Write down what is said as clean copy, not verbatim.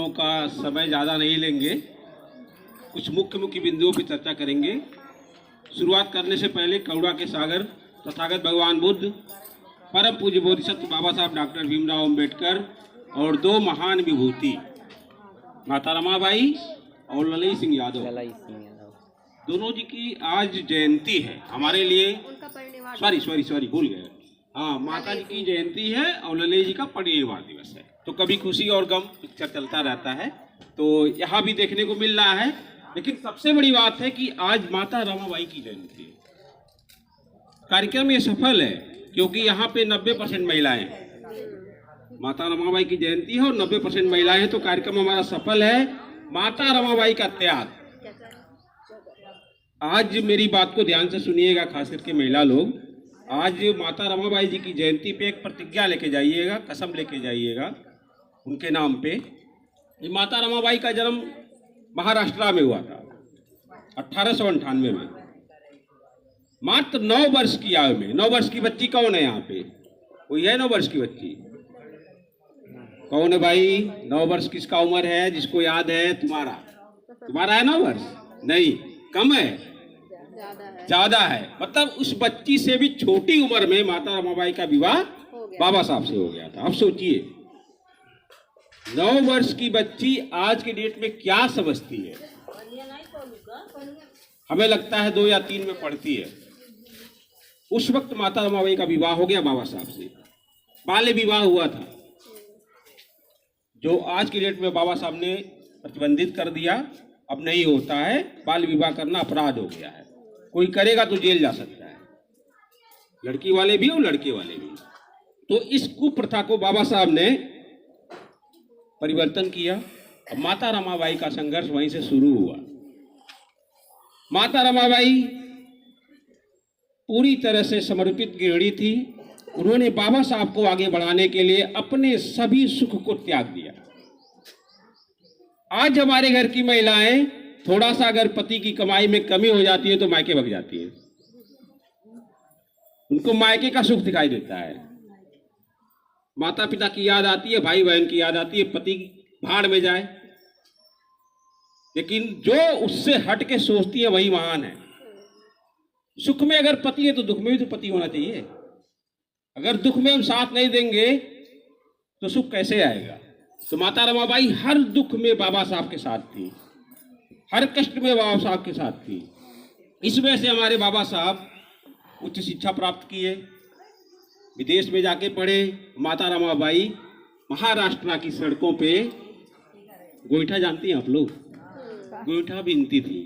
लोगों का समय ज़्यादा नहीं लेंगे, कुछ मुख्य मुख्य बिंदुओं पर चर्चा करेंगे। शुरुआत करने से पहले करुणा के सागर तथागत भगवान बुद्ध, परम पूज्य बोधिसत्व बाबा साहब डॉक्टर भीमराव अंबेडकर और दो महान विभूति माता रमाबाई और ललई सिंह यादव, दोनों जी की आज जयंती है। हमारे लिए सॉरी भूल गए, हाँ, माता जी की जयंती है और ललई जी का परिनिर्वाण दिवस है। तो कभी खुशी और गम पिक्चर चलता रहता है, तो यहाँ भी देखने को मिल रहा है। लेकिन सबसे बड़ी बात है कि आज माता रमाबाई की जयंती है। कार्यक्रम ये सफल है क्योंकि यहाँ पे 90% महिलाएं हैं। माता रमाबाई की जयंती है और 90% महिलाएं हैं, तो कार्यक्रम हमारा सफल है। माता रमाबाई का त्याग, आज मेरी बात को ध्यान से सुनिएगा, खास करके महिला लोग। आज माता रमाबाई जी की जयंती पे एक प्रतिज्ञा लेके जाइएगा, कसम लेके जाइएगा उनके नाम पे। माता रमाबाई का जन्म महाराष्ट्र में हुआ था 1898 में, मात्र 9 वर्ष की आयु में। 9 वर्ष की बच्ची कौन है यहाँ पे? कोई है 9 वर्ष की बच्ची? कौन है भाई? 9 वर्ष किसका उम्र है जिसको याद है? तुम्हारा है 9 वर्ष? नहीं, कम है, ज्यादा है। मतलब उस बच्ची से भी छोटी उम्र में माता रमाबाई का विवाह बाबा साहब से हो गया था। अब सोचिए, 9 वर्ष की बच्ची आज के डेट में क्या समझती है? हमें लगता है 2 या 3 में पढ़ती है। उस वक्त माता रमाबाई का विवाह हो गया बाबा साहब से। बाल्य विवाह हुआ था, जो आज की डेट में बाबा साहब ने प्रतिबंधित कर दिया। अब नहीं होता है, बाल विवाह करना अपराध हो गया है। कोई करेगा तो जेल जा सकता है, लड़की वाले भी और लड़के वाले भी। तो इस कुप्रथा को बाबा साहब ने परिवर्तन किया। अब माता रमाबाई का संघर्ष वहीं से शुरू हुआ। माता रमाबाई पूरी तरह से समर्पित गृहिणी थी। उन्होंने बाबा साहब को आगे बढ़ाने के लिए अपने सभी सुख को त्याग दिया। आज हमारे घर की महिलाएं थोड़ा सा अगर पति की कमाई में कमी हो जाती है तो मायके भाग जाती है। उनको मायके का सुख दिखाई देता है, माता पिता की याद आती है, भाई बहन की याद आती है, पति भाड़ में जाए। लेकिन जो उससे हट के सोचती है वही महान है। सुख में अगर पति है तो दुख में भी तो पति होना चाहिए। अगर दुख में हम साथ नहीं देंगे तो सुख कैसे आएगा? तो माता रमाबाई हर दुख में बाबा साहब के साथ थी, हर कष्ट में बाबा साहब के साथ थी। इस वजह से हमारे बाबा साहब उच्च शिक्षा प्राप्त किए, विदेश में जाके पढ़े। माता रमाबाई महाराष्ट्र की सड़कों पे गोईठा, जानती हैं आप लोग? गोईठा बीनती थी।